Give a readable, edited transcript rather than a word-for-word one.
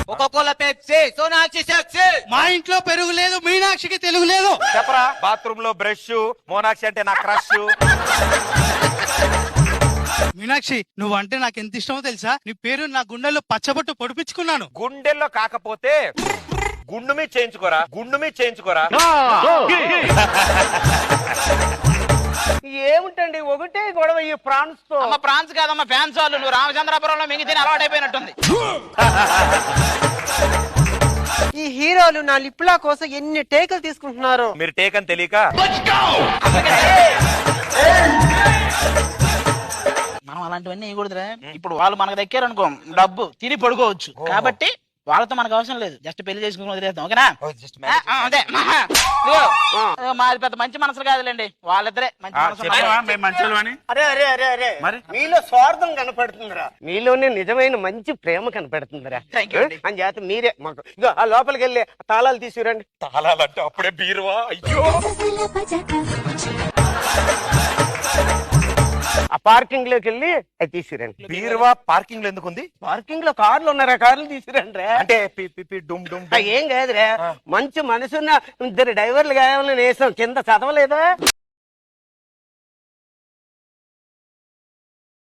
Coca Cola Pepsi, Sonakshi sexy. మా ఇంట్లో పెరుగు లేదు, మీనాక్షికి తెలుగు లేదు. చెప్పరా బాత్రూమ్ లో బ్రష్, మోనాక్షి అంటే నా క్రష్. మీనాక్షి నువ్వంటే నాకు ఎంత ఇష్టమో తెలుసా? నీ పేరు నా గుండెల్లో పచ్చబొట్టు పొడిపించుకున్నాను. గుండెల్లో కాకపోతే గుండు మీద చేయించుకోరా, గుండు మీద చేయించుకోరా. ఏమిటండి ఒకటే గొడవ ఈ ప్రాన్స్ తో? అమ్మ ప్రాన్స్ కాదమ్మా, ఫ్యాన్స్ వాళ్ళు. నువ్వు రామచంద్రపురంలో మింగితే అలవాటైపోయినట్టుంది. ఈ హీరోలు నా లిప్లా కోసం ఎన్ని టేకులు తీసుకుంటున్నారు. మీరు టేక్ అని తెలియక మనం అలాంటివన్నీ వేయకూడదురా. ఇప్పుడు వాళ్ళు మనకు దక్కారు అనుకో, డబ్బు తిని పడుకోవచ్చు. కాబట్టి వాళ్ళతో మనకు అవసరం లేదు, జస్ట్ పెళ్లి చేసుకుని వదిలేస్తాం. ఓకేనా? అదే మాది పెద్ద మంచి మనసులు కాదులేండి, వాళ్ళిద్దరే మంచి మనసులు. అరే అరే అరే అరే మీలో స్వార్థం కనపడుతుందిరా, మీలోనే నిజమైన మంచి ప్రేమ కనపడుతుందిరా. అని చేత మీరే మాకు ఇగో ఆ లోపలికి వెళ్ళి తాళాలు తీసుకురండి. తాళాలంటే అప్పుడే బీరువా. అయ్యో ఆ పార్కింగ్ లోకి వెళ్ళి అది తీసుకురండి. బీరువా పార్కింగ్ లో ఎందుకుంది? పార్కింగ్ లో కార్లు ఉన్నారా, కార్లు తీసుకురండి రా. అంటే డుమ్ డుమ్ ఏం కాదురా, మంచి మనసున్న ఇద్దరు డ్రైవర్లు కావాలని వేసాం, కింద చదవలేదా?